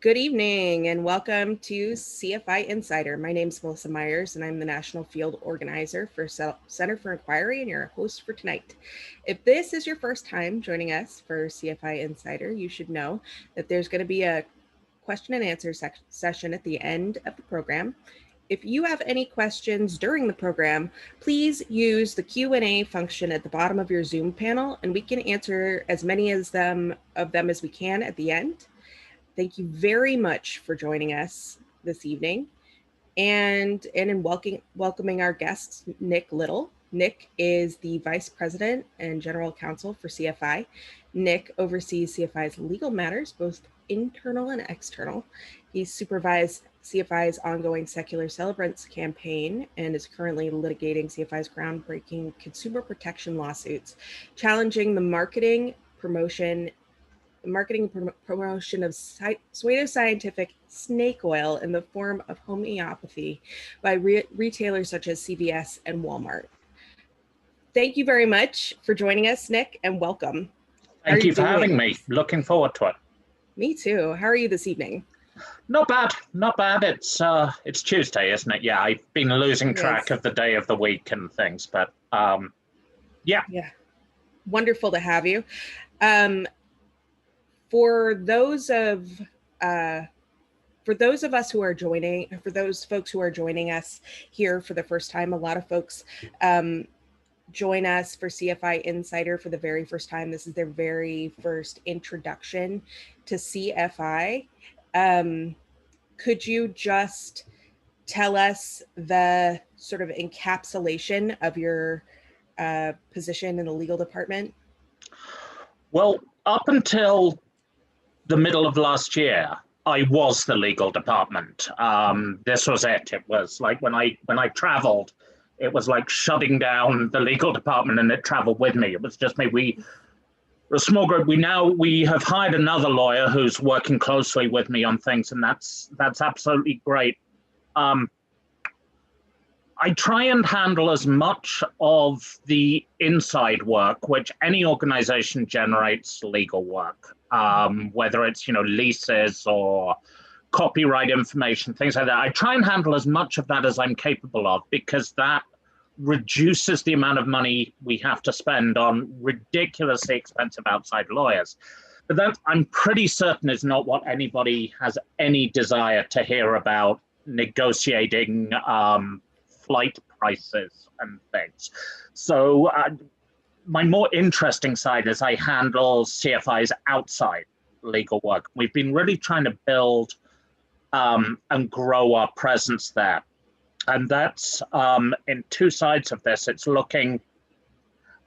Good evening and welcome to CFI Insider. My name is Melissa Myers and I'm the National Field Organizer for Center for Inquiry and your host for tonight. If this is your first time joining us for CFI Insider, you should know that there's going to be a question and answer session at the end of the program. If you have any questions during the program, please use the Q&A function at the bottom of your Zoom panel and we can answer as many of them as we can at the end. Thank you very much for joining us this evening and in welcoming our guest, Nick Little. Nick is the Vice President and General Counsel for CFI. Nick oversees CFI's legal matters, both internal and external. He supervised CFI's ongoing Secular Celebrants campaign and is currently litigating CFI's groundbreaking consumer protection lawsuits, challenging the marketing promotion of pseudoscientific snake oil in the form of homeopathy by retailers such as CVS and Walmart. Thank you very much for joining us, Nick, and welcome. Thank you for having me. Looking forward to it. Me too. How are you this evening? Not bad, not bad. It's Tuesday, isn't it? Yeah, I've been losing track of the day of the week and things, but yeah. Wonderful to have you. For those folks who are joining us here for the first time, a lot of folks join us for CFI Insider for the very first time. This is their very first introduction to CFI. Could you just tell us the sort of encapsulation of your position in the legal department? Well, up until the middle of last year, I was the legal department. This was it. It was like when I traveled, it was like shutting down the legal department and it traveled with me. It was just me. We're a small group. We have hired another lawyer who's working closely with me on things, and that's absolutely great. I try and handle as much of the inside work, which any organization generates legal work, whether it's, leases or copyright information, things like that. I try and handle as much of that as I'm capable of, because that reduces the amount of money we have to spend on ridiculously expensive outside lawyers. But that, I'm pretty certain, is not what anybody has any desire to hear about, negotiating flight prices and things. So my more interesting side is I handle CFI's outside legal work. We've been really trying to build and grow our presence there. And that's in two sides of this. It's looking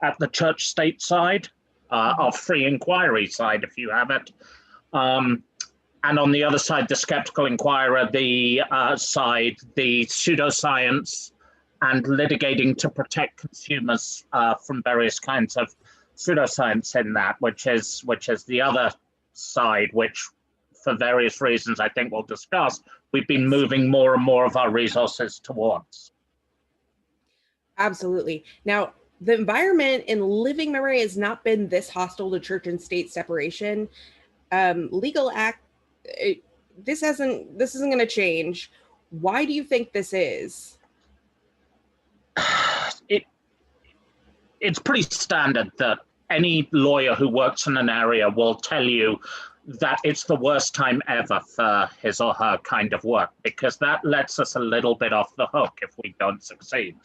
at the church-state side, our free inquiry side, if you have it. And on the other side, the skeptical inquirer, the side, the pseudoscience, and litigating to protect consumers from various kinds of pseudoscience in that, which is the other side, which for various reasons I think we'll discuss, we've been moving more and more of our resources towards. Absolutely. Now, the environment in living memory has not been this hostile to church and state separation. Legal act, this isn't going to change. Why do you think this is? It's pretty standard that any lawyer who works in an area will tell you that it's the worst time ever for his or her kind of work, because that lets us a little bit off the hook if we don't succeed.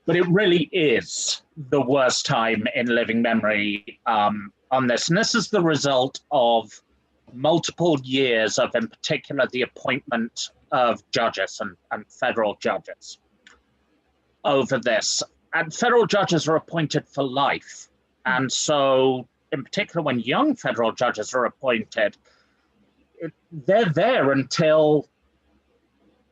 But it really is the worst time in living memory on this. And this is the result of multiple years of, in particular, the appointment of judges and federal judges over this. And federal judges are appointed for life. And so, in particular, when young federal judges are appointed, they're there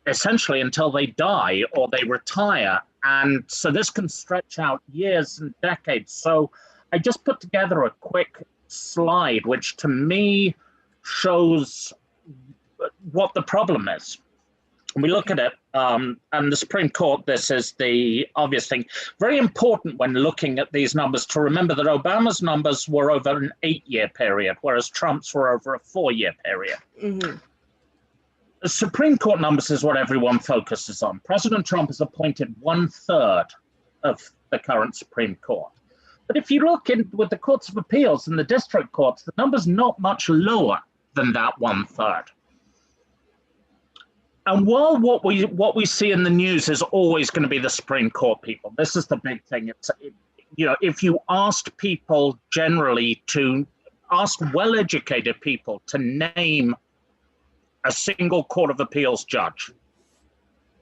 essentially until they die or they retire. And so this can stretch out years and decades. So I just put together a quick slide, which to me shows what the problem is. We look at it, and the Supreme Court, this is the obvious thing. Very important when looking at these numbers to remember that Obama's numbers were over an 8-year period, whereas Trump's were over a 4-year period. Mm-hmm. Supreme Court numbers is what everyone focuses on. President Trump has appointed 1/3 of the current Supreme Court. But if you look in with the courts of appeals and the district courts, the number's not much lower than that 1/3. And while what we see in the news is always going to be the Supreme Court people, this is the big thing. If you asked people generally to ask well-educated people to name a single Court of Appeals judge,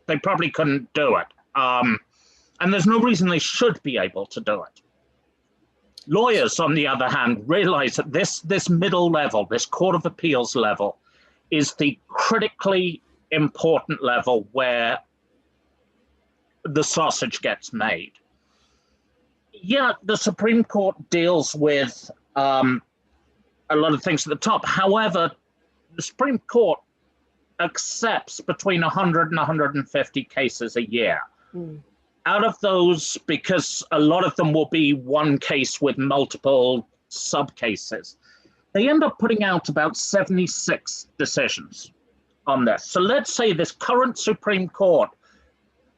they probably couldn't do it. And there's no reason they should be able to do it. Lawyers, on the other hand, realize that this middle level, this Court of Appeals level, is the critically important level where the sausage gets made. Yeah, the Supreme Court deals with a lot of things at the top. However, the Supreme Court accepts between 100 and 150 cases a year. Out of those, because a lot of them will be one case with multiple sub-cases, they end up putting out about 76 decisions on this. So let's say this current Supreme Court,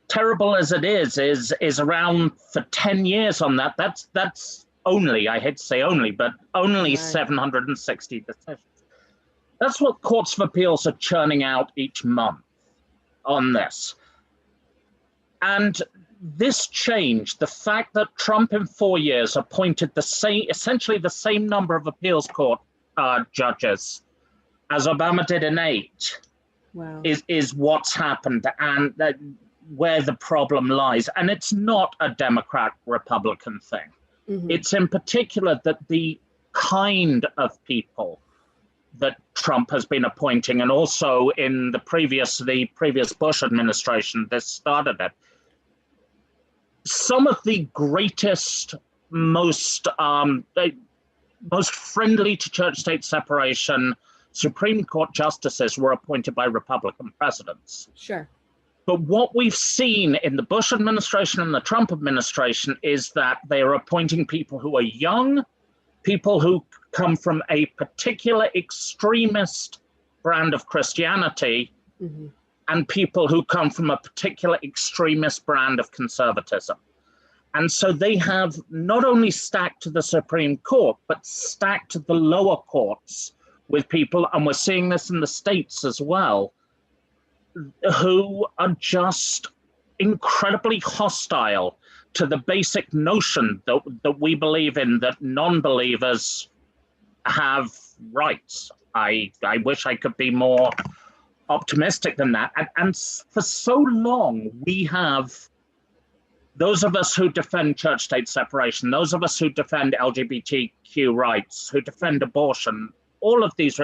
terrible as it is around for 10 years on that. That's only, I hate to say only, but only right. 760 decisions. That's what courts of appeals are churning out each month on this. And this change, the fact that Trump in 4 years appointed essentially the same number of appeals court judges as Obama did in 8, wow. is what's happened, and where the problem lies. And it's not a Democrat-Republican thing. Mm-hmm. It's in particular that the kind of people that Trump has been appointing, and also in the previous Bush administration, this started it. Some of the greatest, most friendly to church-state separation Supreme Court justices were appointed by Republican presidents. Sure. But what we've seen in the Bush administration and the Trump administration is that they are appointing people who are young, people who come from a particular extremist brand of Christianity, mm-hmm. and people who come from a particular extremist brand of conservatism. And so they have not only stacked to the Supreme Court, but stacked to the lower courts with people, and we're seeing this in the states as well, who are just incredibly hostile to the basic notion that we believe in, that non-believers have rights. I wish I could be more optimistic than that. And for so long, we have those of us who defend church-state separation, those of us who defend LGBTQ rights, who defend abortion, all of these,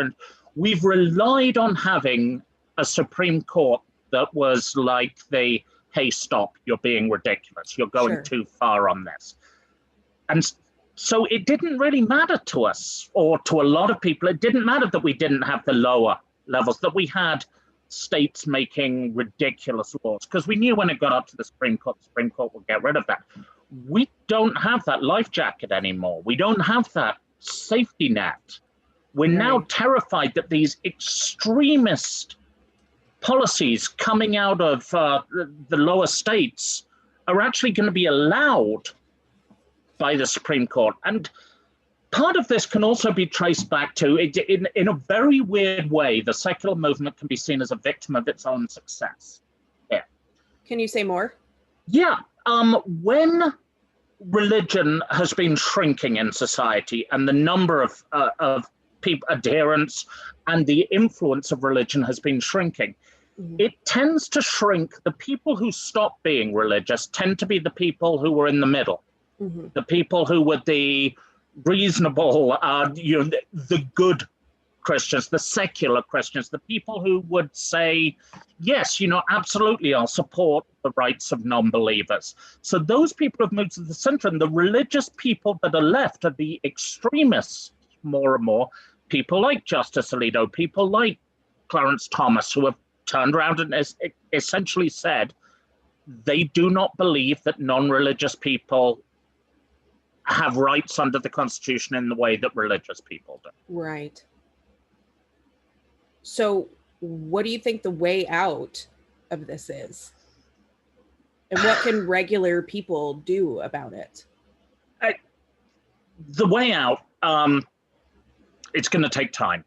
we've relied on having a Supreme Court that was like the, hey, stop, you're being ridiculous, you're going sure. too far on this. And so it didn't really matter to us, or to a lot of people, it didn't matter that we didn't have the lower levels, that we had states making ridiculous laws, because we knew when it got up to the Supreme Court would get rid of that. We don't have that life jacket anymore. We don't have that safety net. We're right. now terrified that these extremist policies coming out of the lower states are actually going to be allowed by the Supreme Court. And part of this can also be traced back to, in a very weird way, the secular movement can be seen as a victim of its own success. Yeah. Can you say more? Yeah. When religion has been shrinking in society, and the number of people, adherents, and the influence of religion has been shrinking, mm-hmm. it tends to shrink. The people who stop being religious tend to be the people who were in the middle, mm-hmm. the people who were the reasonable, the good Christians, the secular Christians, the people who would say, yes, absolutely, I'll support the rights of non-believers. So those people have moved to the center, and the religious people that are left are the extremists more and more, people like Justice Alito, people like Clarence Thomas, who have turned around and essentially said they do not believe that non-religious people have rights under the Constitution in the way that religious people do. Right. So what do you think the way out of this is? And what can regular people do about it? The way out, it's going to take time.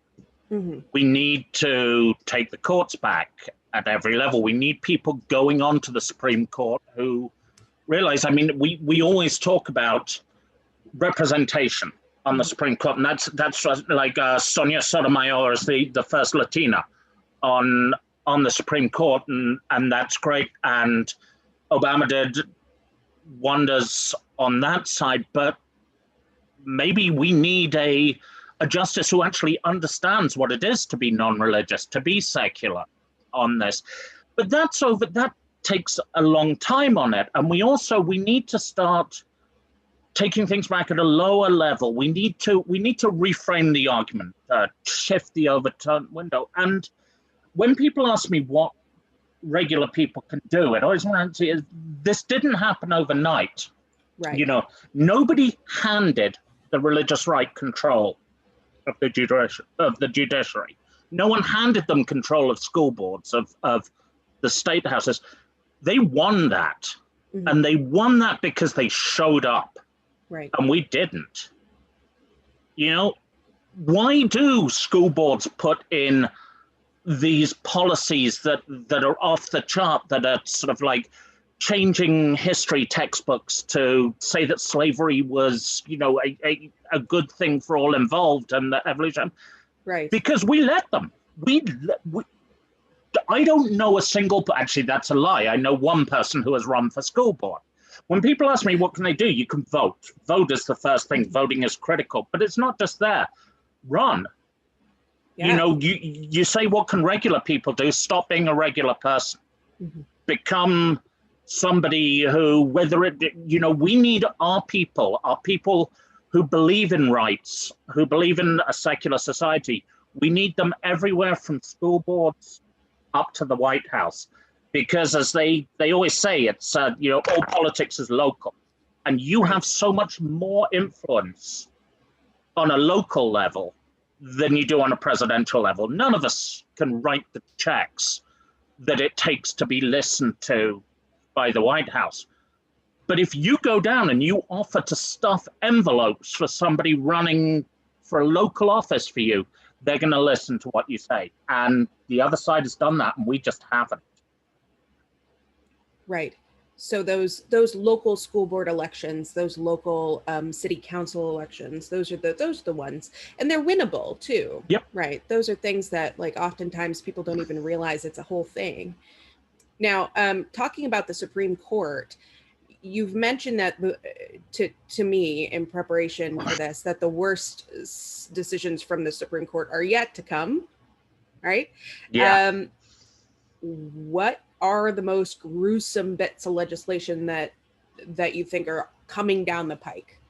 Mm-hmm. We need to take the courts back at every level. We need people going on to the Supreme Court who realize, I mean, we always talk about representation on the Supreme Court, and that's like Sonia Sotomayor is the first Latina on the Supreme Court, and that's great. And Obama did wonders on that side, but maybe we need a justice who actually understands what it is to be non-religious, to be secular on this. But that takes a long time on it. And we need to start taking things back at a lower level. We need to reframe the argument, shift the overturned window. And when people ask me what regular people can do, it always reminds me, this didn't happen overnight. Right. You know, nobody handed the religious right control of the judiciary. No one handed them control of school boards, of the state houses. They won that. Mm-hmm. And they won that because they showed up. Right. And we didn't. You know, why do school boards put in these policies that are off the chart, that are sort of like changing history textbooks to say that slavery was, you know, a good thing for all involved and the evolution? Right. Because we let them. I don't know a single, actually that's a lie. I know one person who has run for school board. When people ask me, what can they do? You can vote. Vote is the first thing. Voting is critical, but it's not just there. Run. Yeah. You know, you say, what can regular people do? Stop being a regular person. Mm-hmm. Become somebody who, whether it, you know, we need our people who believe in rights, who believe in a secular society. We need them everywhere from school boards up to the White House. Because as they always say, it's, you know, all politics is local. And you have so much more influence on a local level than you do on a presidential level. None of us can write the checks that it takes to be listened to by the White House. But if you go down and you offer to stuff envelopes for somebody running for a local office for you, they're going to listen to what you say. And the other side has done that, and we just haven't. Right. So those local school board elections, those local city council elections, those are the ones, and they're winnable too. Yep. Right. Those are things that, like, oftentimes people don't even realize it's a whole thing. Now, talking about the Supreme Court, you've mentioned that to me in preparation for this, that the worst decisions from the Supreme Court are yet to come. Right. Yeah. What are the most gruesome bits of legislation that you think are coming down the pike?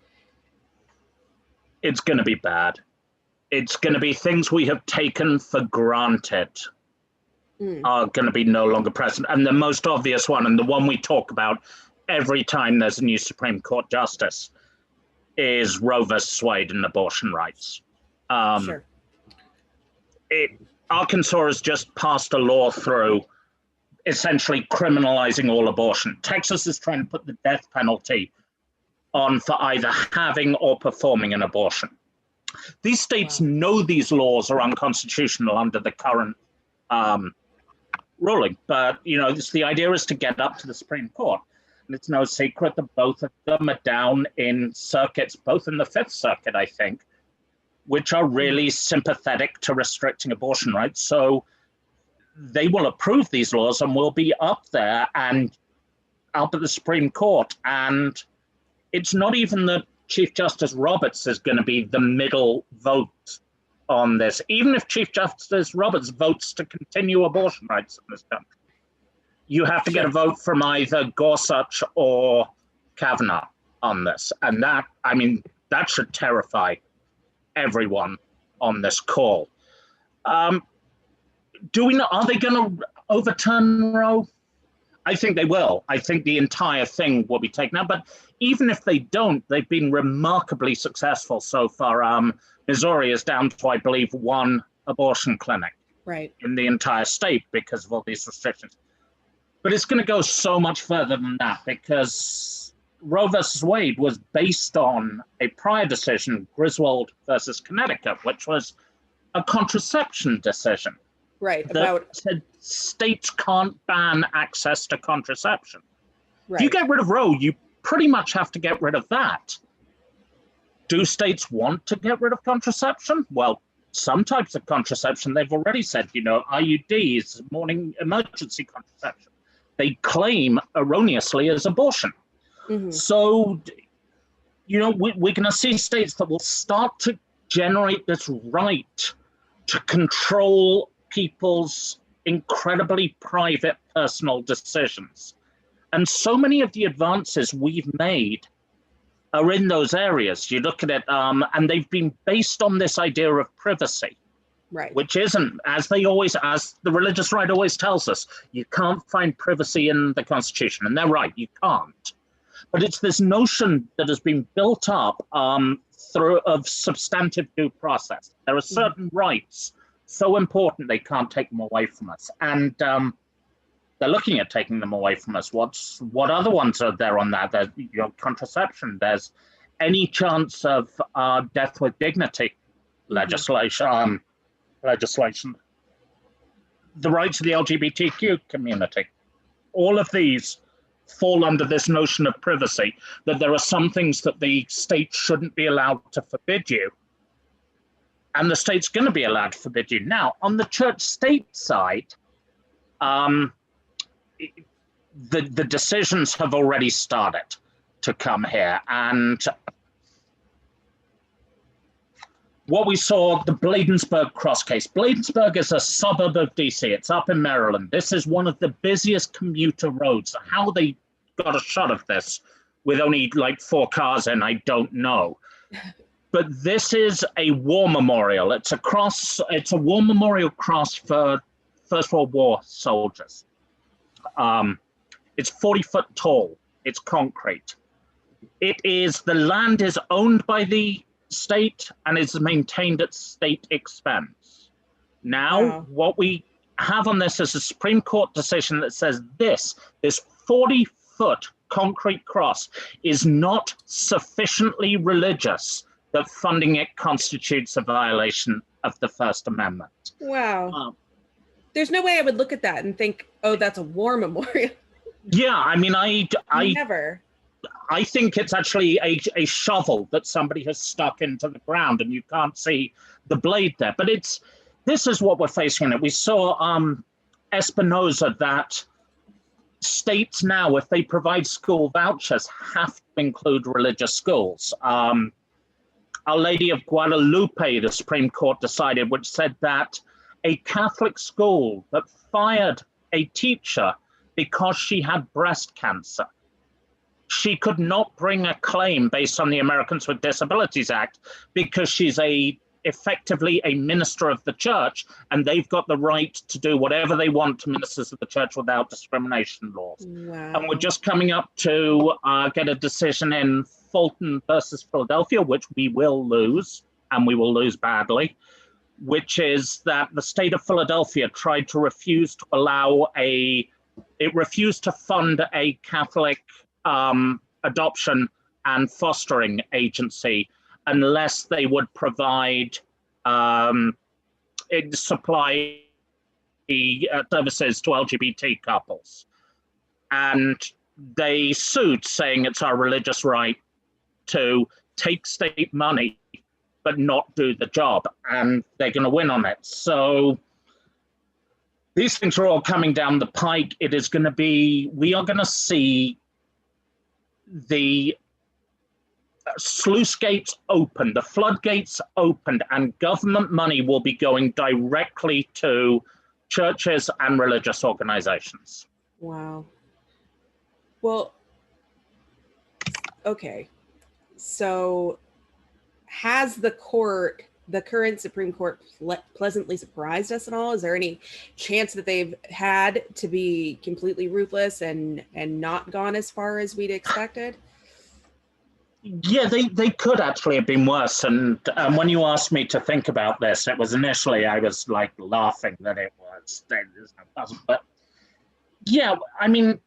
It's going to be bad. It's going to be things we have taken for granted are going to be no longer present. And the most obvious one, and the one we talk about every time there's a new Supreme Court justice, is Roe versus Wade and abortion rights. Sure. Arkansas has just passed a law through essentially criminalizing all abortion. Texas is trying to put the death penalty on for either having or performing an abortion. These states know these laws are unconstitutional under the current ruling, but you know, the idea is to get up to the Supreme Court. And it's no secret that both of them are down in circuits, both in the Fifth Circuit, I think, which are really sympathetic to restricting abortion rights. So they will approve these laws and will be up there and up at the Supreme Court. And it's not even that Chief Justice Roberts is going to be the middle vote on this. Even if Chief Justice Roberts votes to continue abortion rights in this country, you have to get a vote from either Gorsuch or Kavanaugh on this. And that, I mean, that should terrify everyone on this call. Do we know, are they going to overturn Roe? I think they will. I think the entire thing will be taken out. But even if they don't, they've been remarkably successful so far. Missouri is down to, I believe, one abortion clinic. Right. in the entire state because of all these restrictions. But it's going to go so much further than that, because Roe versus Wade was based on a prior decision, Griswold versus Connecticut, which was a contraception decision. Right. That About said states can't ban access to contraception. right. If you get rid of Roe, you pretty much have to get rid of that. Do states want to get rid of contraception? Well, some types of contraception, they've already said, IUDs, morning emergency contraception, they claim erroneously as abortion. Mm-hmm. So, we're going to see states that will start to generate this right to control people's incredibly private personal decisions. And so many of the advances we've made are in those areas. You look at it, and they've been based on this idea of privacy, right. which isn't, as the religious right always tells us, you can't find privacy in the Constitution. And they're right, you can't. But it's this notion that has been built up of substantive due process. There are certain rights so important they can't take them away from us. And they're looking at taking them away from us. What other ones are there on that? There's contraception. There's any chance of death with dignity legislation. The rights of the LGBTQ community. All of these fall under this notion of privacy, that there are some things that the state shouldn't be allowed to forbid you, and the state's going to be allowed to forbid you. Now, on the church-state side, the decisions have already started to come here. And what we saw, the Bladensburg cross case. Bladensburg is a suburb of DC. It's up in Maryland. This is one of the busiest commuter roads. How they got a shot of this with only like 4 cars in, I don't know. But this is a war memorial. It's a war memorial cross for First World War soldiers. It's 40 foot tall. It's concrete. The land is owned by the state and is maintained at state expense. Now, what we have on this is a Supreme Court decision that says this 40-foot concrete cross is not sufficiently religious that funding it constitutes a violation of the First Amendment. Wow. There's no way I would look at that and think, oh, that's a war memorial. Yeah, I mean, I never. I think it's actually a shovel that somebody has stuck into the ground, and you can't see the blade there. But this is what we're facing. We saw Espinoza that states now, if they provide school vouchers, have to include religious schools. Our Lady of Guadalupe, the Supreme Court decided, which said that a Catholic school that fired a teacher because she had breast cancer, she could not bring a claim based on the Americans with Disabilities Act because she's effectively a minister of the church, and they've got the right to do whatever they want to ministers of the church without discrimination laws. Wow. And we're just coming up to get a decision in Fulton versus Philadelphia, which we will lose, and we will lose badly, which is that the state of Philadelphia tried to refuse to fund a Catholic adoption and fostering agency unless they would provide supply services to LGBT couples. And they sued, saying it's our religious right to take state money but not do the job, and they're going to win on it. So these things are all coming down the pike. We are going to see the sluice gates open, the floodgates opened, and government money will be going directly to churches and religious organizations. Wow. Well, okay. So has the current Supreme Court pleasantly surprised us at all? Is there any chance that they've had to be completely ruthless and not gone as far as we'd expected? Yeah, they could actually have been worse. And when you asked me to think about this, it was initially I was like laughing that it was. But yeah, I mean,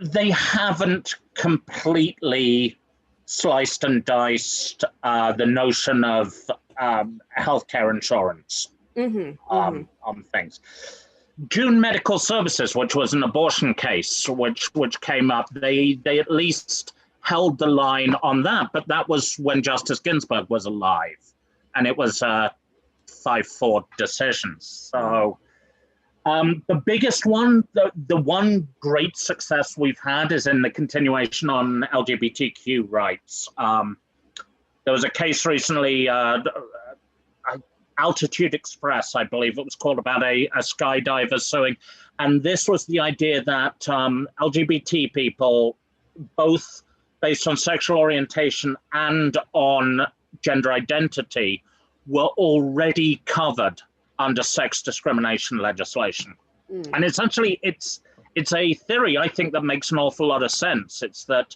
they haven't completely sliced and diced the notion of healthcare insurance on things. June Medical Services, which was an abortion case, which came up, they at least held the line on that, but that was when Justice Ginsburg was alive, and it was a 5-4 decision. So the biggest one, the one great success we've had is in the continuation on LGBTQ rights. There was a case recently, Altitude Express, I believe it was called, about a skydiver suing. And this was the idea that LGBT people, both based on sexual orientation and on gender identity, were already covered under sex discrimination legislation. And essentially, it's a theory, I think, that makes an awful lot of sense. It's that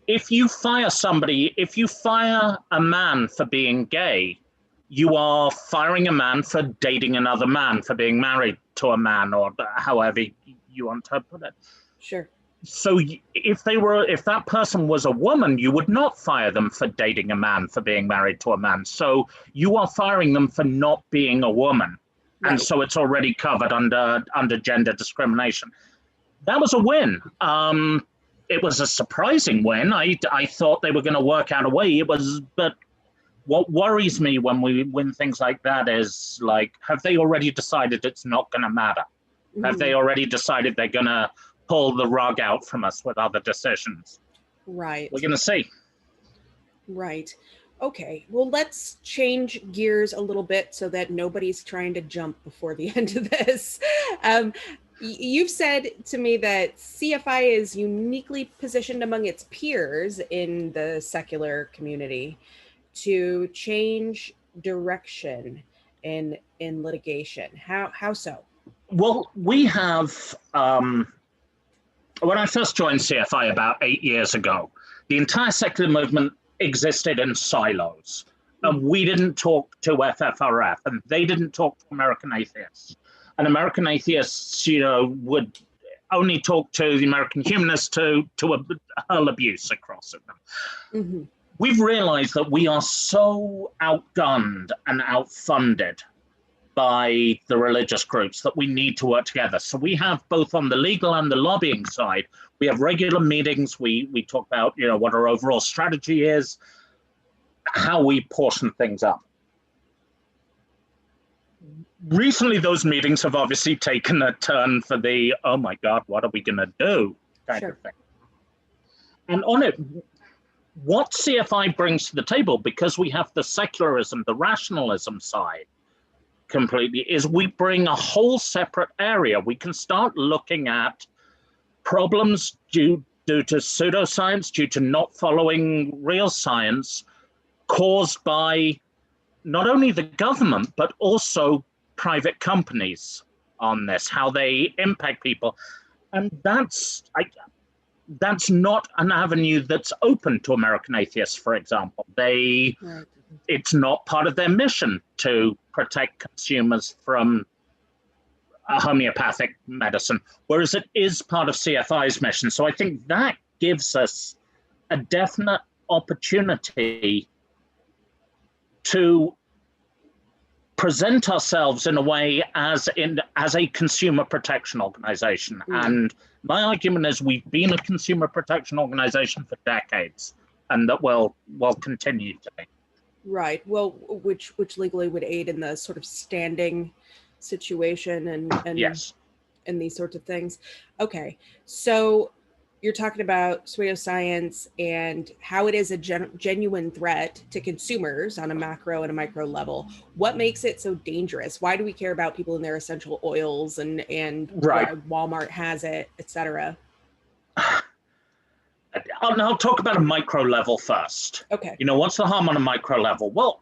if you fire a man for being gay, you are firing a man for dating another man, for being married to a man, or however you want to put it. Sure. So if that person was a woman, you would not fire them for dating a man, for being married to a man. So you are firing them for not being a woman. Right. And so it's already covered under gender discrimination. That was a win. It was a surprising win. I thought they were going to work out a way. But what worries me when we win things like that is, like, have they already decided it's not going to matter? Have they already decided they're going to pull the rug out from us with other decisions? Right. We're going to see. Right. Okay. Well, let's change gears a little bit so that nobody's trying to jump before the end of this. You've said to me that CFI is uniquely positioned among its peers in the secular community to change direction in litigation. How so? Well, we have, when I first joined CFI about 8 years ago, the entire secular movement existed in silos. And we didn't talk to FFRF, and they didn't talk to American atheists. And American atheists, would only talk to the American humanists to hurl abuse across at them. We've realized that we are so outgunned and outfunded by the religious groups that we need to work together. So we have, both on the legal and the lobbying side, we have regular meetings. We talk about, what our overall strategy is, how we portion things up. Recently, those meetings have obviously taken a turn for the, oh my God, what are we going to do kind of thing. And on it, what CFI brings to the table, because we have the secularism, the rationalism side completely, is we bring a whole separate area. We can start looking at problems due to pseudoscience, due to not following real science, caused by not only the government, but also private companies on this, how they impact people. And that's not an avenue that's open to American atheists, for example. It's not part of their mission to protect consumers from homeopathic medicine, whereas it is part of CFI's mission. So I think that gives us a definite opportunity to present ourselves in a way as a consumer protection organization. And my argument is we've been a consumer protection organization for decades, and that will continue to be. Right. Well, which legally would aid in the sort of standing situation and yes, and these sorts of things. Okay. So you're talking about pseudoscience and how it is a genuine threat to consumers on a macro and a micro level. What makes it so dangerous? Why do we care about people in their essential oils and why Walmart has it, et cetera? I'll talk about a micro level first. Okay. What's the harm on a micro level? Well,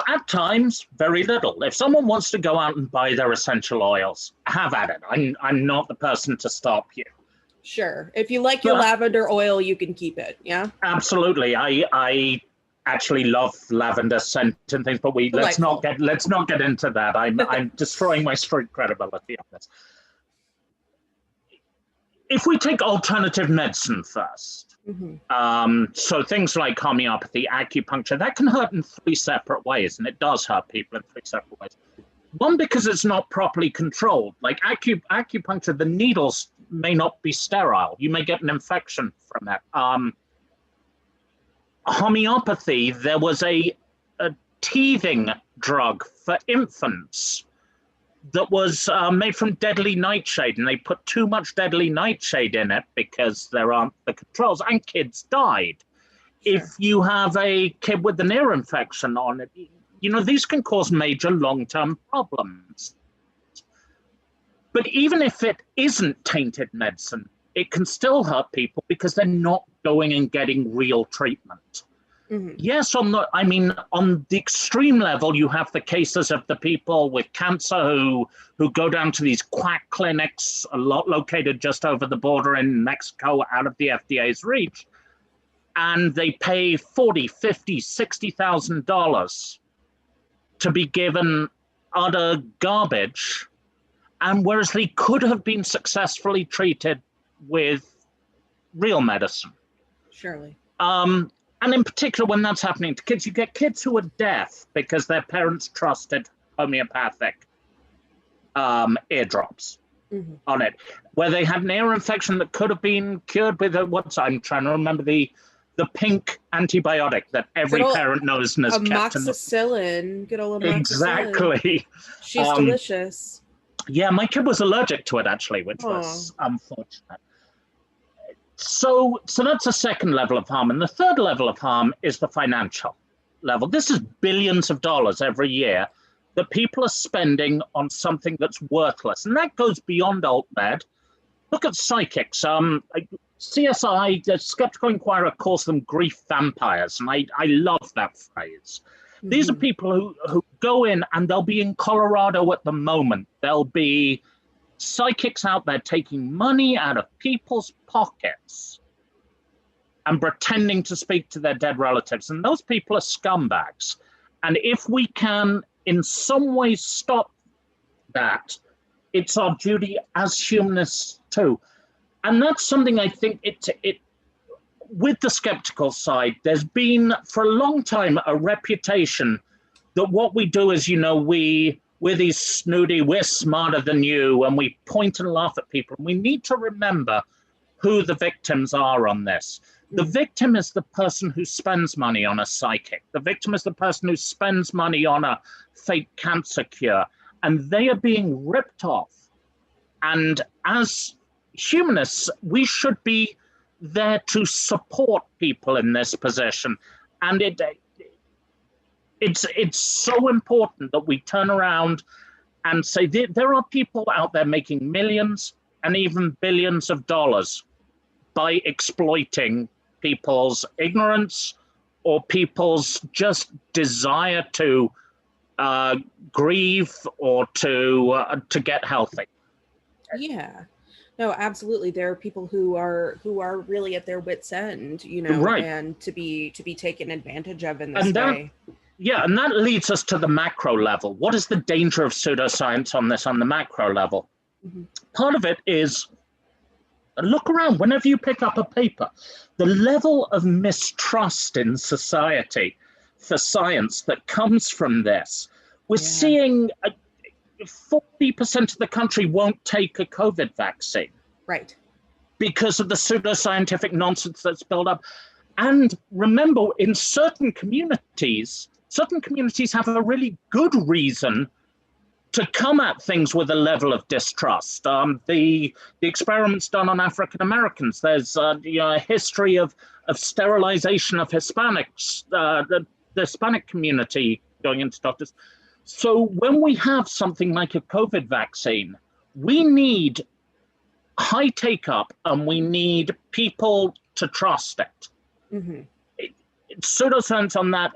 at times, very little. If someone wants to go out and buy their essential oils, have at it. I'm not the person to stop you. Sure. If you like your lavender oil, you can keep it. Yeah. Absolutely. I actually love lavender scent and things, but let's not get into that. I'm destroying my street credibility on this. If we take alternative medicine first, so things like homeopathy, acupuncture, that can hurt in 3 separate ways, and it does hurt people in 3 separate ways. One, because it's not properly controlled. Like acupuncture, the needles may not be sterile. You may get an infection from that. Homeopathy, there was a teething drug for infants that was made from deadly nightshade, and they put too much deadly nightshade in it because there aren't the controls, and kids died. Sure. If you have a kid with an ear infection on it, these can cause major long-term problems. But even if it isn't tainted medicine, it can still hurt people because they're not going and getting real treatment. Yes, on the extreme level, you have the cases of the people with cancer who go down to these quack clinics, a lot located just over the border in Mexico, out of the FDA's reach, and they pay $40,000, $50,000, $60,000 to be given utter garbage, and whereas they could have been successfully treated with real medicine. Surely. And in particular, when that's happening to kids, you get kids who are deaf because their parents trusted homeopathic eardrops on it, where they had an ear infection that could have been cured with I'm trying to remember the pink antibiotic that every parent knows and has kept. Amoxicillin. Good old amoxicillin. Exactly. She's delicious. Yeah, my kid was allergic to it, actually, which was unfortunate. So that's a second level of harm. And the third level of harm is the financial level. This is billions of dollars every year that people are spending on something that's worthless. And that goes beyond alt med. Look at psychics. CSI, the Skeptical Inquirer, calls them grief vampires. And I love that phrase. These are people who go in, and they'll be in Colorado at the moment. There'll be psychics out there taking money out of people's pockets and pretending to speak to their dead relatives. And those people are scumbags. And if we can in some way stop that, it's our duty as humanists too. And that's something I think with the skeptical side, there's been for a long time a reputation that what we do is, we're these snooty, we're smarter than you, and we point and laugh at people. And we need to remember who the victims are on this. The victim is the person who spends money on a psychic. The victim is the person who spends money on a fake cancer cure, and they are being ripped off. And as humanists, we should be there to support people in this position. And it's so important that we turn around and say there are people out there making millions and even billions of dollars by exploiting people's ignorance or people's just desire to grieve or to get healthy. Yeah. No, absolutely. There are people who are really at their wits' end, right. And to be taken advantage of in this way. Yeah, and that leads us to the macro level. What is the danger of pseudoscience on the macro level? Part of it is, look around whenever you pick up a paper. The level of mistrust in society for science that comes from this. We're seeing 40% of the country won't take a COVID vaccine. Right. Because of the pseudoscientific nonsense that's built up. And remember, in certain communities have a really good reason to come at things with a level of distrust. The experiments done on African Americans, there's a history of sterilization of Hispanics, the Hispanic community going into doctors. So when we have something like a COVID vaccine, we need high take-up and we need people to trust it. Pseudoscience on that,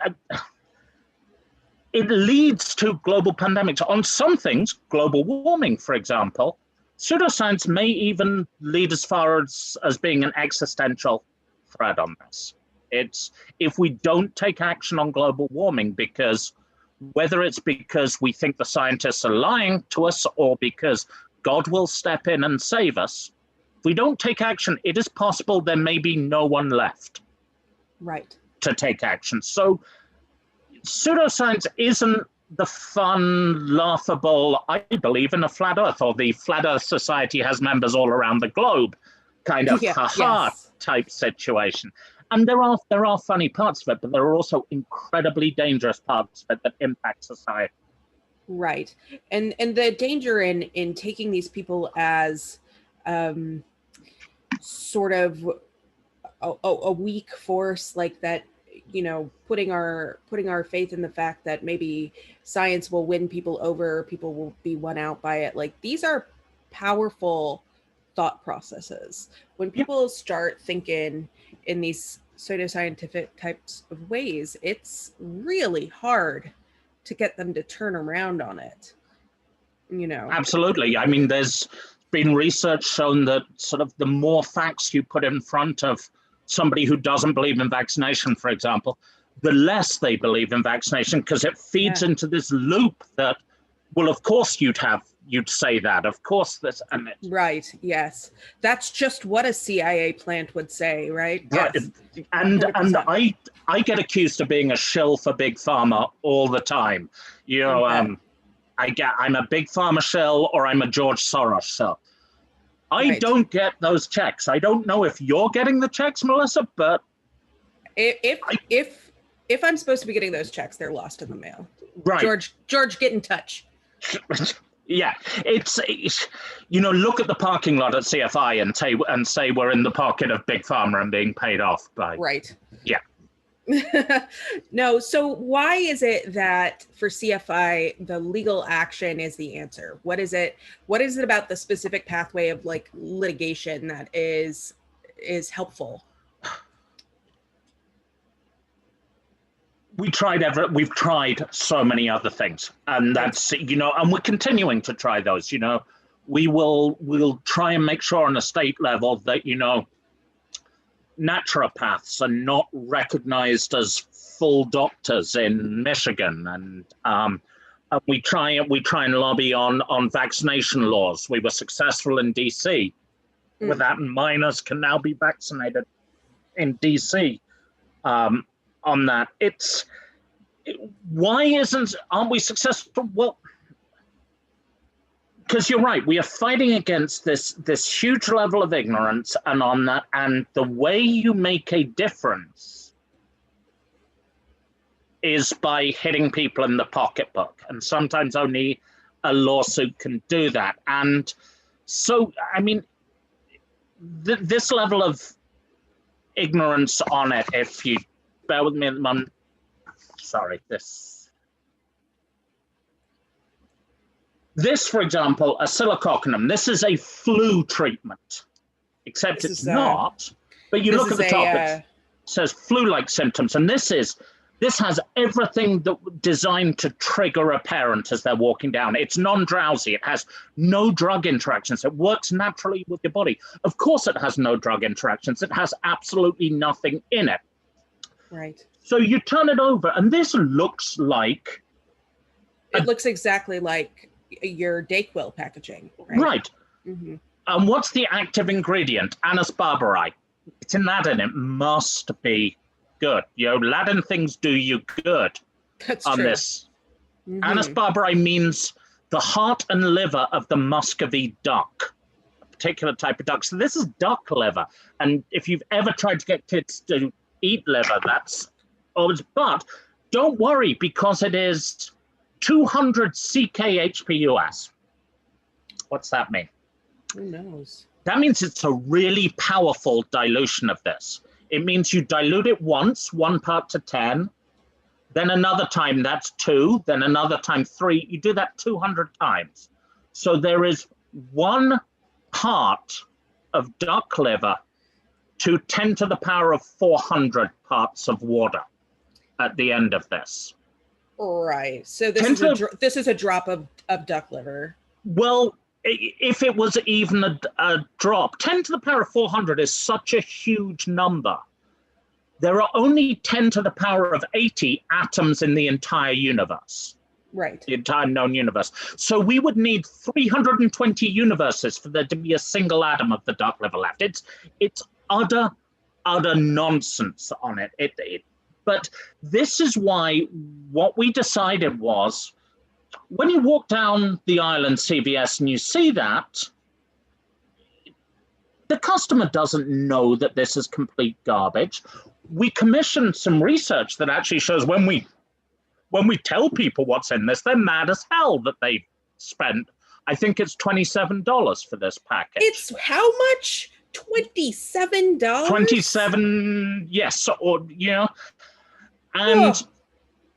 it leads to global pandemics. On some things, global warming, for example, Pseudoscience may even lead as far as being an existential threat on this. It's if we don't take action on global warming, because whether it's because we think the scientists are lying to us or because God will step in and save us, if we don't take action, it is possible there may be no one left to take action. So pseudoscience isn't the fun, laughable, I believe in a flat earth, or the Flat Earth Society has members all around the globe kind of haha type situation. And there are funny parts of it, but there are also incredibly dangerous parts of it that impact society. Right. And the danger in taking these people as sort of a weak force like that, you know, putting our faith in the fact that maybe science will win people over, people will be won out by it. Like, these are powerful thought processes. When people start thinking in these pseudoscientific types of ways, it's really hard to get them to turn around on it, you know. Absolutely. I mean, there's been research shown that sort of the more facts you put in front of somebody who doesn't believe in vaccination, for example, the less they believe in vaccination, because it feeds into this loop that, well, of course you'd say that, of course this, and right, yes, that's just what a CIA plant would say, right? Right. Yes. And I get accused of being a shill for big pharma all the time. You know, I'm a big pharma shill, or I'm a George Soros shill. I don't get those checks. I don't know if you're getting the checks, Melissa, but if I'm supposed to be getting those checks, they're lost in the mail. Right. George, get in touch. Yeah, it's you know, look at the parking lot at CFI and say we're in the pocket of big pharma and being paid off by. Right. Yeah. No, so why is it that for CFI the legal action is the answer? What is it about the specific pathway of like litigation that is helpful? We've tried so many other things, and that's, you know, and we're continuing to try those. You know, we'll try and make sure on a state level that, you know, naturopaths are not recognized as full doctors in Michigan, and we try and lobby on vaccination laws. We were successful in DC with that, and minors can now be vaccinated in DC. On that, aren't we successful? Well, because you're right, we are fighting against this huge level of ignorance, and on that, and the way you make a difference is by hitting people in the pocketbook, and sometimes only a lawsuit can do that. And so, I mean, this level of ignorance on it, if you bear with me, This, for example, acylococcinum, this is a flu treatment, except it's not, but you look at the top, it says flu-like symptoms, and this has everything designed to trigger a parent as they're walking down. It's non-drowsy, it has no drug interactions, it works naturally with your body. Of course it has no drug interactions, it has absolutely nothing in it. Right. So you turn it over, and this looks like... It looks exactly like your Dayquil packaging, right? Right. Mm-hmm. And what's the active ingredient? Annus barberi. It's in Latin. It must be good. You know, Latin things do you good. That's on true. This. Mm-hmm. Annus barberi means the heart and liver of the Muscovy duck, a particular type of duck. So this is duck liver. And if you've ever tried to get kids to eat liver, that's always, but don't worry, because it is 200 ckHPUS. What's that mean? Who knows? That means it's a really powerful dilution of this. It means you dilute it once, 1 part to 10, then another time that's 2, then another time 3. You do that 200 times. So there is 1 part of duck liver to 10 to the power of 400 parts of water at the end of this. Right. So this is a drop of duck liver. Well, if it was even a drop, 10 to the power of 400 is such a huge number. There are only 10 to the power of 80 atoms in the entire universe. Right. The entire known universe. So we would need 320 universes for there to be a single atom of the dark liver left. It's utter nonsense on it. But this is why what we decided was, when you walk down the aisle in CVS and you see that, the customer doesn't know that this is complete garbage. We commissioned some research that actually shows when we tell people what's in this, they're mad as hell that they spent, I think it's $27 for this package. It's how much? $27? 27, yes, or, you know, and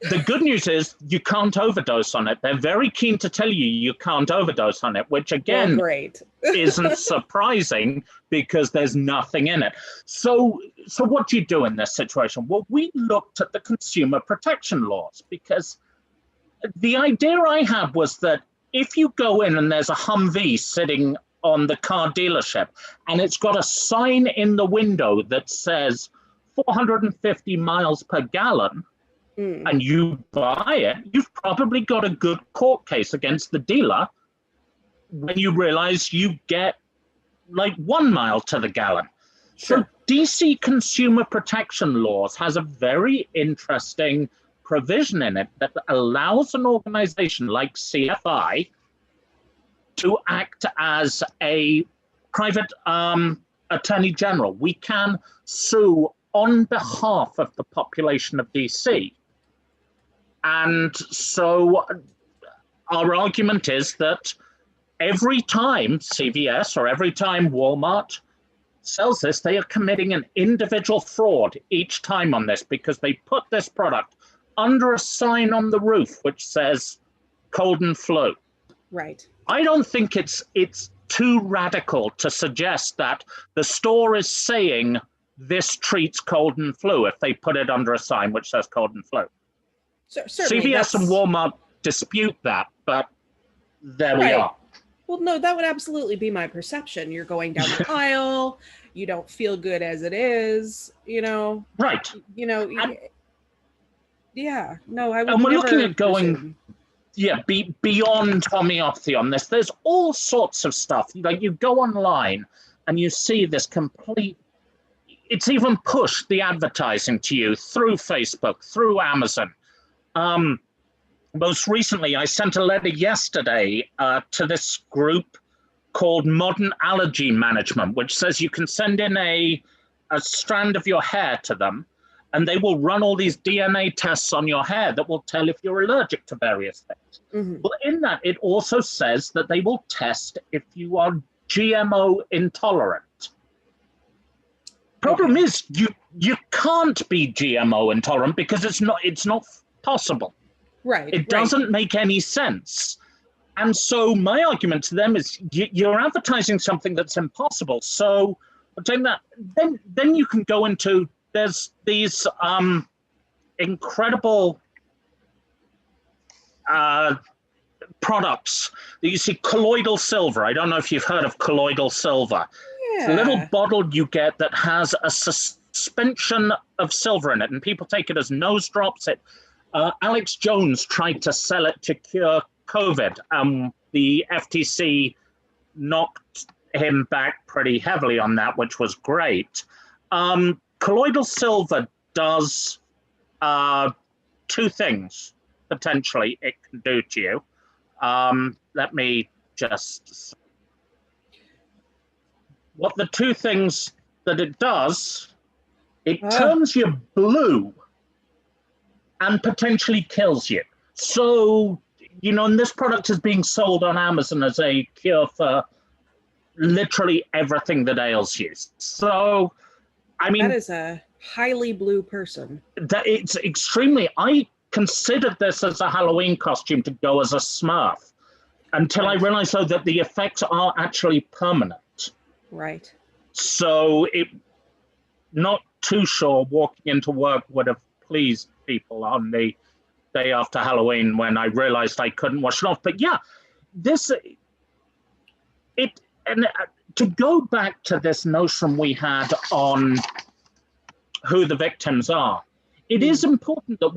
the good news is you can't overdose on it. They're very keen to tell you can't overdose on it, which again, great. isn't surprising because there's nothing in it. So what do you do in this situation? Well, we looked at the consumer protection laws, because the idea I had was that if you go in and there's a Humvee sitting on the car dealership and it's got a sign in the window that says 450 miles per gallon, and you buy it, you've probably got a good court case against the dealer when you realize you get like 1 mile to the gallon. Sure. So DC consumer protection laws has a very interesting provision in it that allows an organization like CFI to act as a private attorney general. We can sue on behalf of the population of DC. And so our argument is that every time CVS or every time Walmart sells this, they are committing an individual fraud each time on this, because they put this product under a sign on the roof which says cold and flu. Right. I don't think it's too radical to suggest that the store is saying this treats cold and flu if they put it under a sign which says cold and flu. CVS and Walmart dispute that, but there we are. Well, no, that would absolutely be my perception. You're going down the aisle, you don't feel good as it is, you know. Right. You know, yeah, no, I would and we're never looking at going, presume. Beyond homeopathy on this. There's all sorts of stuff. Like, you go online and you see this complete, it's even pushed the advertising to you through Facebook, through Amazon. Most recently, I sent a letter yesterday to this group called Modern Allergy Management, which says you can send in a strand of your hair to them, and they will run all these DNA tests on your hair that will tell if you're allergic to various things. Mm-hmm. But in that, it also says that they will test if you are GMO intolerant. Problem is, you can't be GMO intolerant because it's not possible. Right. It doesn't make any sense. And so my argument to them is you're advertising something that's impossible. So I'm saying that then you can go into, there's these incredible products that you see, colloidal silver. I don't know if you've heard of colloidal silver. Yeah. It's a little bottle you get that has a suspension of silver in it, and people take it as nose drops. Alex Jones tried to sell it to cure COVID. The FTC knocked him back pretty heavily on that, which was great. Colloidal silver does two things, potentially, it can do to you. Let me just... What the two things that it does, it turns you blue and potentially kills you. So, and this product is being sold on Amazon as a cure for literally everything that ails you. So, I mean... That is a highly blue person. It's extremely... I considered this as a Halloween costume to go as a Smurf until I realized, though, that the effects are actually permanent. Right. So, not too sure walking into work would have pleased people on the day after Halloween when I realized I couldn't wash it off. But yeah, this to go back to this notion we had on who the victims are, it is important that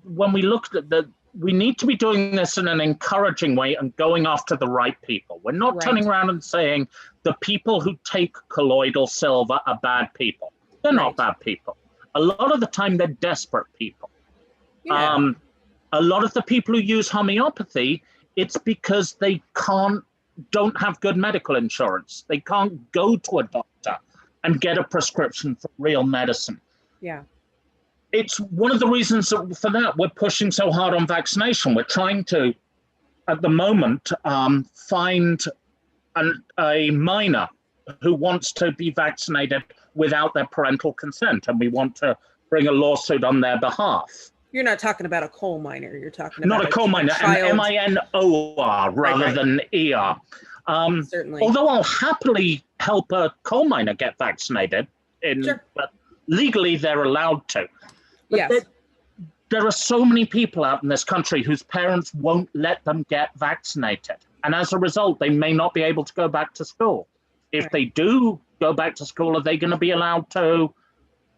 when we look at we need to be doing this in an encouraging way and going after the right people. We're not turning around and saying the people who take colloidal silver are bad people. They're not bad people. A lot of the time, they're desperate people. Yeah. A lot of the people who use homeopathy, it's because they don't have good medical insurance. They can't go to a doctor and get a prescription for real medicine. Yeah. It's one of the reasons for that we're pushing so hard on vaccination. We're trying to, at the moment, find a minor who wants to be vaccinated without their parental consent, and we want to bring a lawsuit on their behalf. You're not talking about a coal miner. You're talking about not a coal miner, an MINOR rather than ER. Certainly. Although I'll happily help a coal miner get vaccinated, but legally they're allowed to. But yes. There are so many people out in this country whose parents won't let them get vaccinated. And as a result, they may not be able to go back to school. If they do go back to school, are they going to be allowed to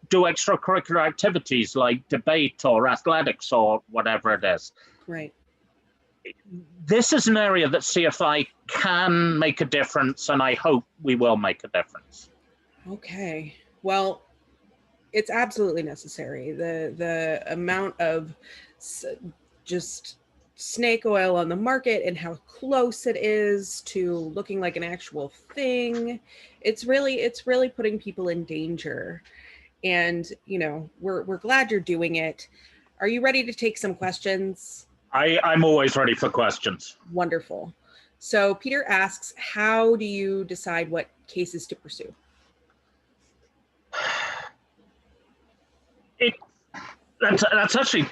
do extracurricular activities like debate or athletics or whatever it is? Right. This is an area that CFI can make a difference, and I hope we will make a difference. Okay. Well, it's absolutely necessary. The amount of just snake oil on the market and how close it is to looking like an actual thing, it's really putting people in danger. And we're glad you're doing it. Are you ready to take some questions? I'm always ready for questions. Wonderful. So Peter asks, how do you decide what cases to pursue? That's actually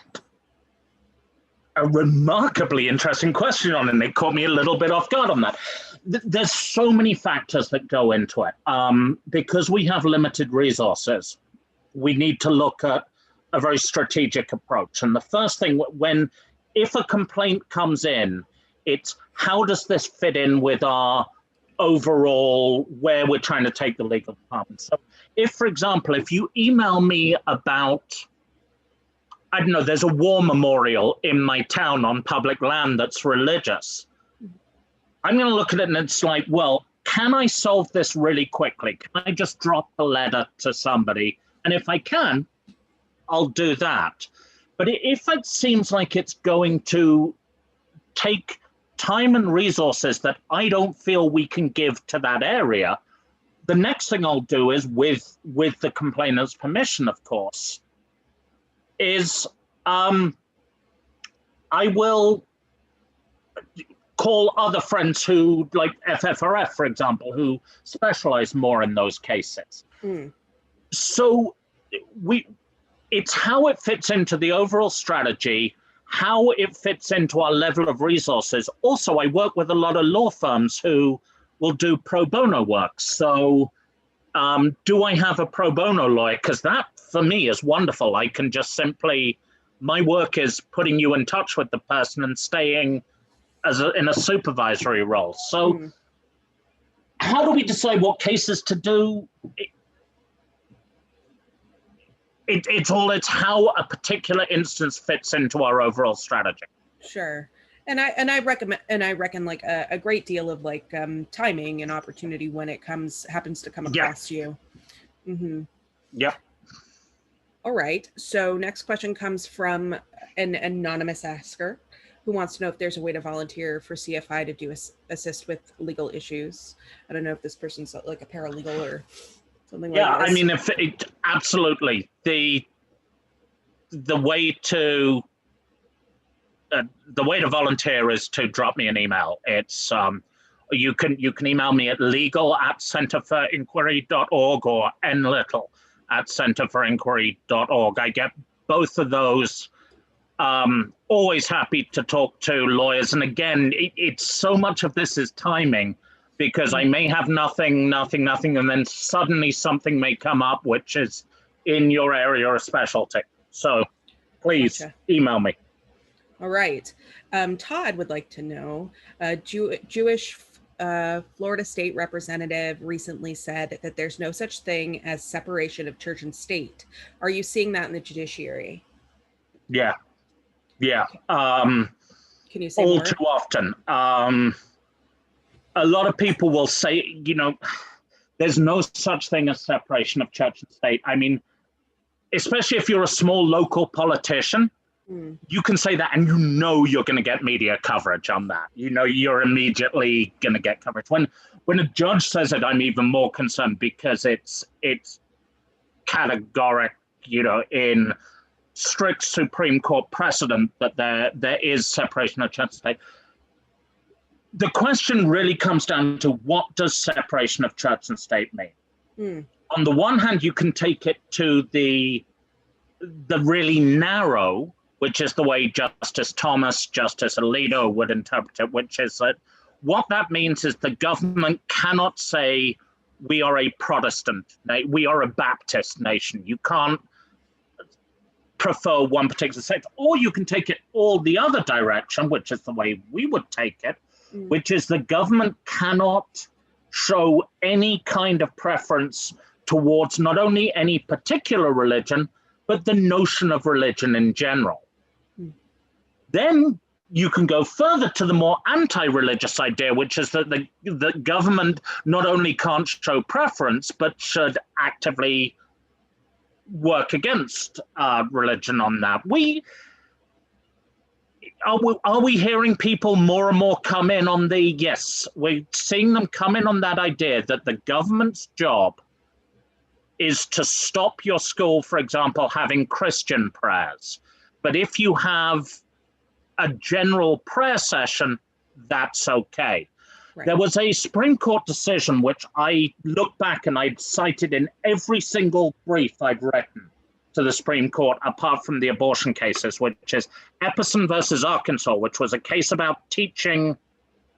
a remarkably interesting question on it, and it caught me a little bit off guard on that. There's so many factors that go into it. Because we have limited resources, we need to look at a very strategic approach. And the first thing, if a complaint comes in, it's how does this fit in with our overall where we're trying to take the legal department. So if, for example, if you email me about, I don't know, there's a war memorial in my town on public land that's religious, I'm going to look at it and it's like, well, can I solve this really quickly? Can I just drop a letter to somebody? And if I can, I'll do that. But if it seems like it's going to take time and resources that I don't feel we can give to that area, the next thing I'll do is, with the complainant's permission, of course, is I will call other friends who, like FFRF, for example, who specialize more in those cases. So it's how it fits into the overall strategy, how it fits into our level of resources. Also, I work with a lot of law firms who will do pro bono work. So do I have a pro bono lawyer? Because that, for me, is wonderful. I can just simply, my work is putting you in touch with the person and staying in a supervisory role. So how do we decide what cases to do? It's how a particular instance fits into our overall strategy. Sure. And I reckon like a great deal of like timing and opportunity when it happens to come across you. Yep. All right. So next question comes from an anonymous asker who wants to know if there's a way to volunteer for CFI to assist with legal issues. I don't know if this person's like a paralegal or something like this. I mean, absolutely. The way to volunteer is to drop me an email. It's you can email me at legal@centerforinquiry.org or nlittle@centerforinquiry.org. I get both of those. Always happy to talk to lawyers. And again, it's so much of this is timing, because I may have nothing, and then suddenly something may come up which is in your area or specialty. So please email me. All right. Todd would like to know, Jewish a Florida state representative recently said that there's no such thing as separation of church and state. Are you seeing that in the judiciary? Yeah. Can you say all more? too often. A lot of people will say, there's no such thing as separation of church and state. I mean, especially if you're a small local politician, you can say that and you're going to get media coverage on that. You're immediately going to get coverage. When a judge says it, I'm even more concerned because it's categoric, in strict Supreme Court precedent that there is separation of church and state. The question really comes down to, what does separation of church and state mean? On the one hand, you can take it to the really narrow, which is the way Justice Thomas, Justice Alito would interpret it, which is that what that means is the government cannot say we are a Protestant, we are a Baptist nation. You can't prefer one particular sect, or you can take it all the other direction, which is the way we would take it, which is the government cannot show any kind of preference towards not only any particular religion, but the notion of religion in general. Then you can go further to the more anti-religious idea, which is that the government not only can't show preference, but should actively work against religion on that. Are we hearing people more and more come in on yes, we're seeing them come in on that idea that the government's job is to stop your school, for example, having Christian prayers. But if you have a general prayer session, that's okay. Right. There was a Supreme Court decision which I look back and I'd cited in every single brief I'd written to the Supreme Court, apart from the abortion cases, which is Epperson versus Arkansas, which was a case about teaching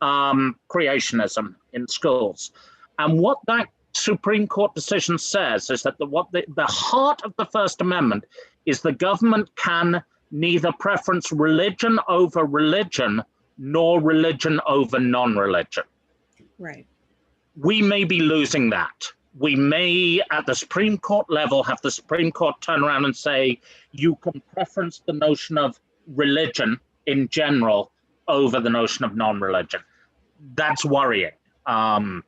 creationism in schools. And what that Supreme Court decision says is that the heart of the First Amendment is the government can neither preference religion over religion nor religion over non-religion. Right. We may be losing that. We may, at the Supreme Court level, have the Supreme Court turn around and say, you can preference the notion of religion in general over the notion of non-religion. That's worrying. I'm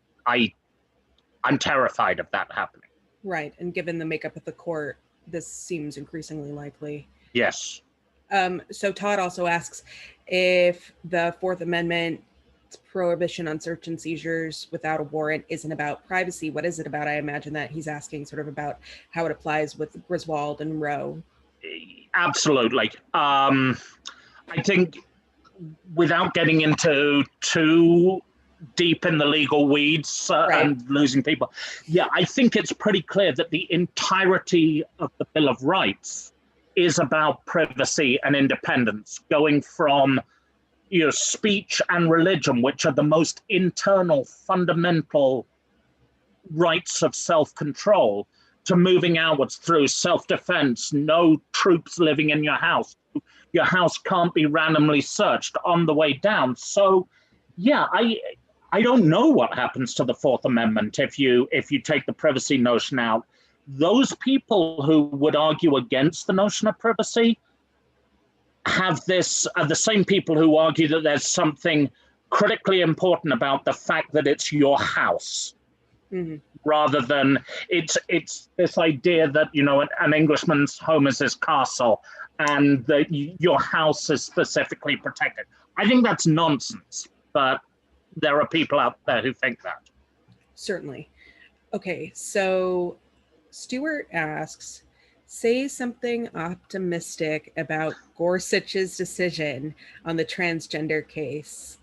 terrified of that happening. Right. And given the makeup of the court, this seems increasingly likely. Yes. So Todd also asks if the Fourth Amendment prohibition on search and seizures without a warrant isn't about privacy. What is it about? I imagine that he's asking sort of about how it applies with Griswold and Roe. Absolutely. I think without getting into too deep in the legal weeds right. and losing people, I think it's pretty clear that the entirety of the Bill of Rights is about privacy and independence, going from speech and religion, which are the most internal, fundamental rights of self-control, to moving outwards through self-defense, no troops living in your house. Your house can't be randomly searched on the way down. So, I don't know what happens to the Fourth Amendment if you take the privacy notion out. Those people who would argue against the notion of privacy are the same people who argue that there's something critically important about the fact that it's your house, rather than it's this idea that, an Englishman's home is his castle and that your house is specifically protected. I think that's nonsense, but there are people out there who think that. Certainly. Okay, so Stuart asks, say something optimistic about Gorsuch's decision on the transgender case.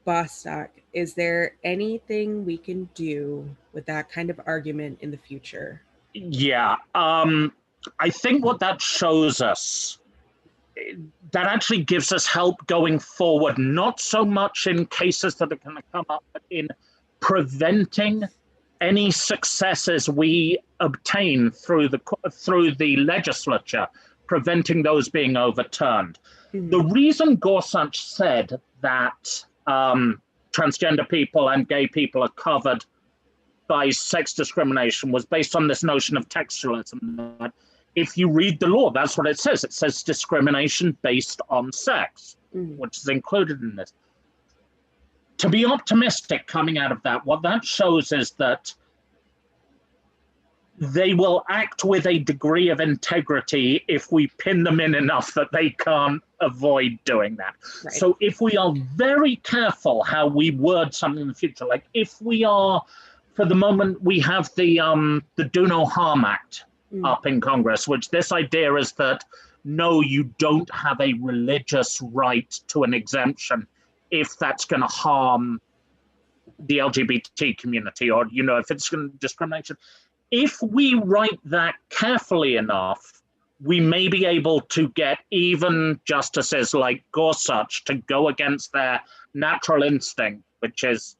Bostock, is there anything we can do with that kind of argument in the future? Yeah, I think what that shows us, that actually gives us help going forward, not so much in cases that are going to come up, but in preventing any successes we obtain through the legislature, preventing those being overturned. The reason Gorsuch said that transgender people and gay people are covered by sex discrimination was based on this notion of textualism. That if you read the law, that's what it says. It says discrimination based on sex, which is included in this. To be optimistic coming out of that, what that shows is that they will act with a degree of integrity if we pin them in enough that they can't avoid doing that. Right. So if we are very careful how we word something in the future, like if we are, for the moment, we have the Do No Harm Act up in Congress, which this idea is that, no, you don't have a religious right to an exemption if that's going to harm the LGBT community, or, you know, if it's going to discrimination. If we write that carefully enough, we may be able to get even justices like Gorsuch to go against their natural instinct, which is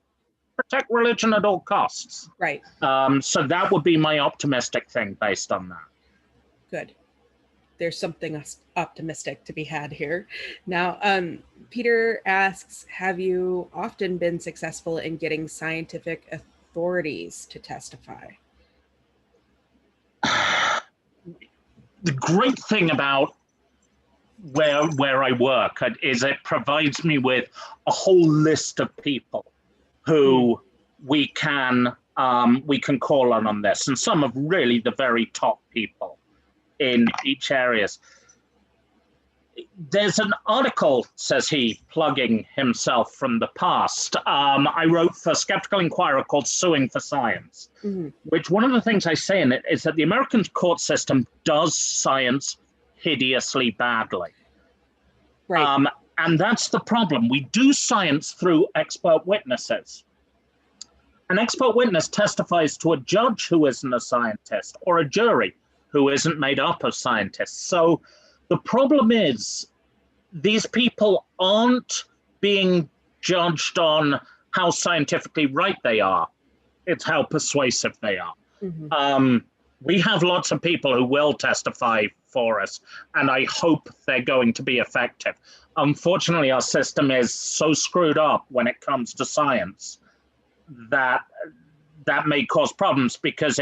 protect religion at all costs. Right. So that would be my optimistic thing based on that. Good. There's something optimistic to be had here. Now, Peter asks, have you often been successful in getting scientific authorities to testify? The great thing about where I work is it provides me with a whole list of people who we can call on this, and some of really the very top people in each areas. There's an article, says he, plugging himself from the past. I wrote for Skeptical Inquirer called Suing for Science, which one of the things I say in it is that the American court system does science hideously badly. Right. And that's the problem. We do science through expert witnesses. An expert witness testifies to a judge who isn't a scientist, or a jury who isn't made up of scientists. So the problem is these people aren't being judged on how scientifically right they are. It's how persuasive they are. We have lots of people who will testify for us, and I hope they're going to be effective. Unfortunately, our system is so screwed up when it comes to science that may cause problems, because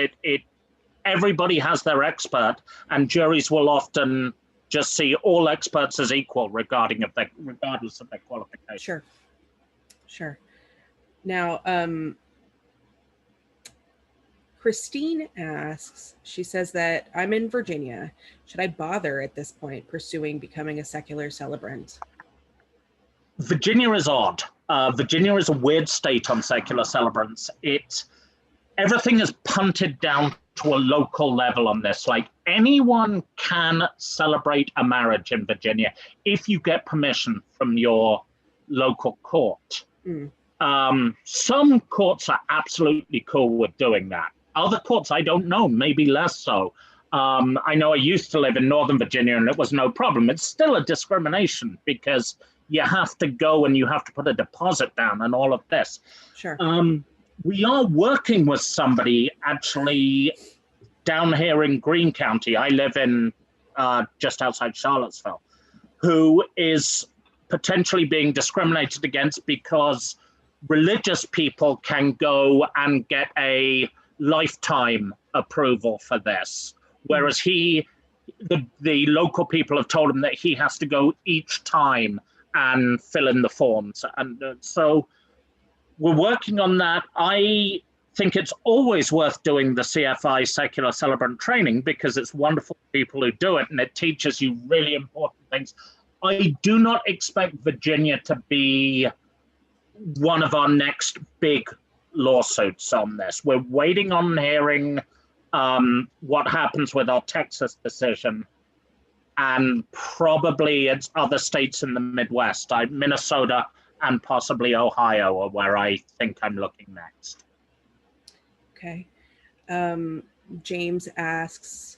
everybody has their expert, and juries will often just see all experts as equal regardless of their qualification. Sure. Now, Christine asks, she says that I'm in Virginia. Should I bother at this point pursuing becoming a secular celebrant? Virginia is odd. Virginia is a weird state on secular celebrants. Everything is punted down to a local level on this. Like, anyone can celebrate a marriage in Virginia if you get permission from your local court. Some courts are absolutely cool with doing that. Other courts, I don't know, maybe less so. I know I used to live in Northern Virginia and it was no problem. It's still a discrimination because you have to go and you have to put a deposit down and all of this. Sure. We are working with somebody actually down here in Greene County. I live in just outside Charlottesville, who is potentially being discriminated against because religious people can go and get a lifetime approval for this, whereas the local people have told him that he has to go each time and fill in the forms. And so we're working on that. I think it's always worth doing the CFI secular celebrant training because it's wonderful people who do it and it teaches you really important things. I do not expect Virginia to be one of our next big lawsuits on this. We're waiting on hearing what happens with our Texas decision, and probably it's other states in the Midwest, Minnesota and possibly Ohio are where I think I'm looking next. Okay. James asks,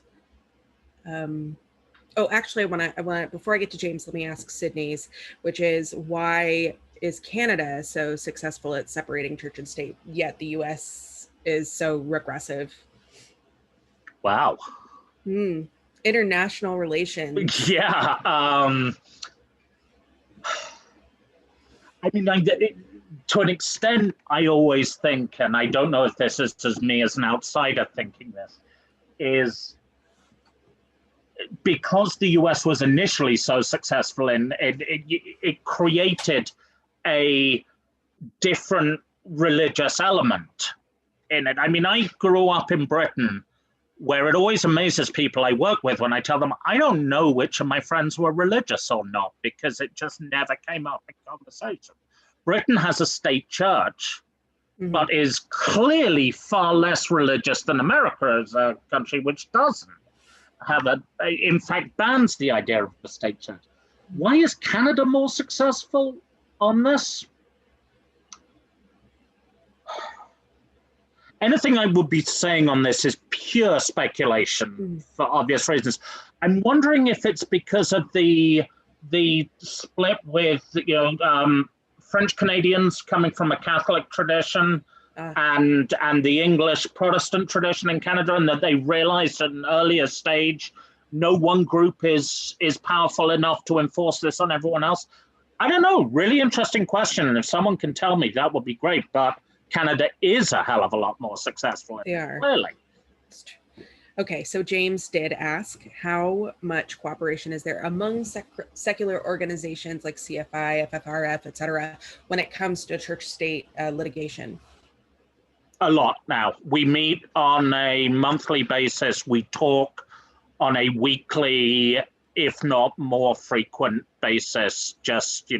actually, I want before I get to James, let me ask Sydney's, which is, why is Canada so successful at separating church and state, yet the US is so regressive? Wow. International relations. Yeah. I mean, to an extent, I always think, and I don't know if this is just me as an outsider thinking this, is because the US was initially so successful in it created a different religious element in it. I mean, I grew up in Britain, where it always amazes people I work with when I tell them I don't know which of my friends were religious or not, because it just never came up in conversation. Britain has a state church, but is clearly far less religious than America as a country, which doesn't have in fact, bans the idea of the state church. Why is Canada more successful on this? Anything I would be saying on this is pure speculation for obvious reasons. I'm wondering if it's because of the split with French Canadians coming from a Catholic tradition and the English Protestant tradition in Canada, and that they realized at an earlier stage no one group is powerful enough to enforce this on everyone else. I don't know. Really interesting question, and if someone can tell me, that would be great. But Canada is a hell of a lot more successful. They are. Clearly. Okay, so James did ask, how much cooperation is there among secular organizations like CFI, FFRF, etc., when it comes to church-state litigation? A lot now. We meet on a monthly basis. We talk on a weekly, if not more frequent basis, just,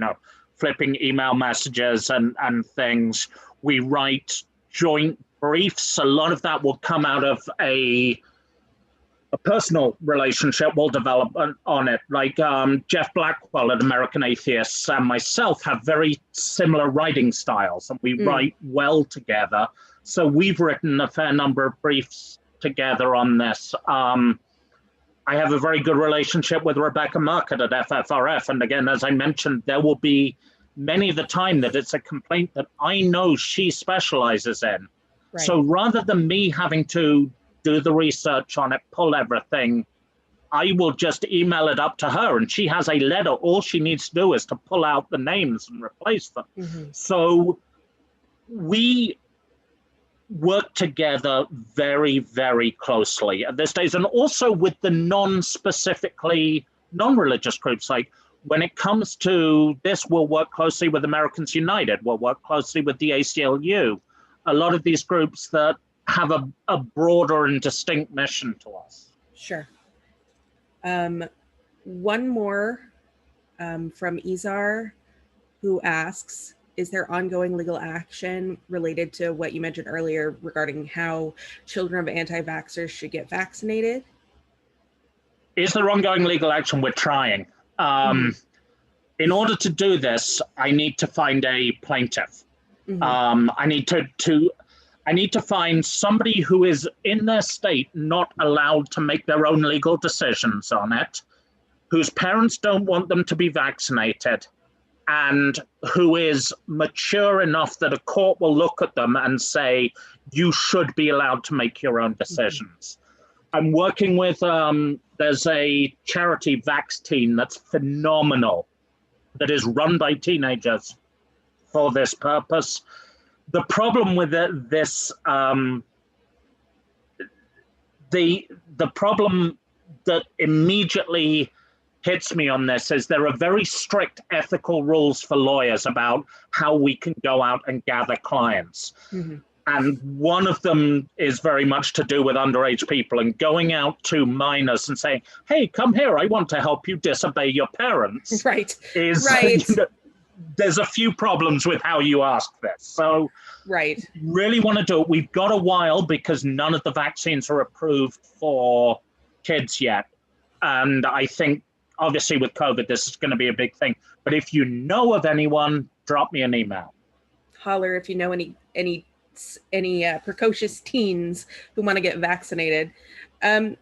flipping email messages and things. We write joint briefs. A lot of that will come out of a personal relationship we'll develop on it. Like Jeff Blackwell at American Atheists and myself have very similar writing styles, and we write well together. So we've written a fair number of briefs together on this. I have a very good relationship with Rebecca Murcutt at FFRF. And again, as I mentioned, there will be many of the time that it's a complaint that I know she specializes in. Right. So rather than me having to do the research on it, pull everything, I will just email it up to her, and she has a letter. All she needs to do is to pull out the names and replace them. So we work together very, very closely at this stage, and also with the non-specifically non-religious groups. Like when it comes to this, we'll work closely with Americans United, we'll work closely with the ACLU, a lot of these groups that have a broader and distinct mission to us. Sure. One more from Izar, who asks, is there ongoing legal action related to what you mentioned earlier regarding how children of anti-vaxxers should get vaccinated? Is there ongoing legal action? We're trying. In order to do this, I need to find a plaintiff. I need to find somebody who is in their state not allowed to make their own legal decisions on it, whose parents don't want them to be vaccinated, and who is mature enough that a court will look at them and say, you should be allowed to make your own decisions. I'm working with, there's a charity, Vax Teen, that's phenomenal, that is run by teenagers for this purpose. The problem with this, the problem that immediately hits me on this is there are very strict ethical rules for lawyers about how we can go out and gather clients. And one of them is very much to do with underage people, and going out to minors and saying, hey, come here, I want to help you disobey your parents. Right. There's a few problems with how you ask this. So really want to do it. We've got a while because none of the vaccines are approved for kids yet. And I think obviously with COVID, this is going to be a big thing. But if you know of anyone, drop me an email. Holler if you know any precocious teens who want to get vaccinated.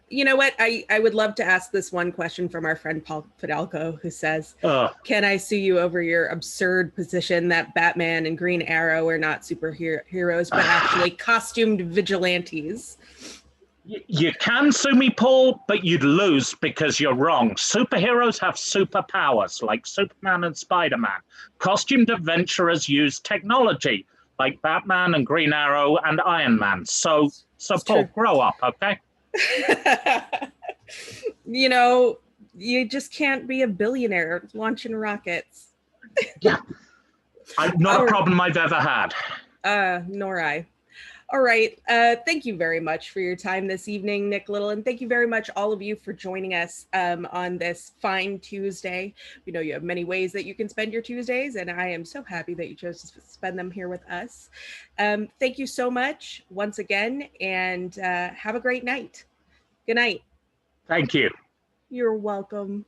You know what? I would love to ask this one question from our friend Paul Fidalgo, who says, can I sue you over your absurd position that Batman and Green Arrow are not superheroes, but actually costumed vigilantes? You can sue me, Paul, but you'd lose because you're wrong. Superheroes have superpowers like Superman and Spider-Man. Costumed adventurers use technology like Batman and Green Arrow and Iron Man. So Paul, grow up, okay? You know, you just can't be a billionaire launching rockets. Yeah. Not a problem I've ever had. Nor I. All right. Thank you very much for your time this evening, Nick Little. And thank you very much, all of you, for joining us on this fine Tuesday. We know you have many ways that you can spend your Tuesdays, and I am so happy that you chose to spend them here with us. Thank you so much once again, and have a great night. Good night. Thank you. You're welcome.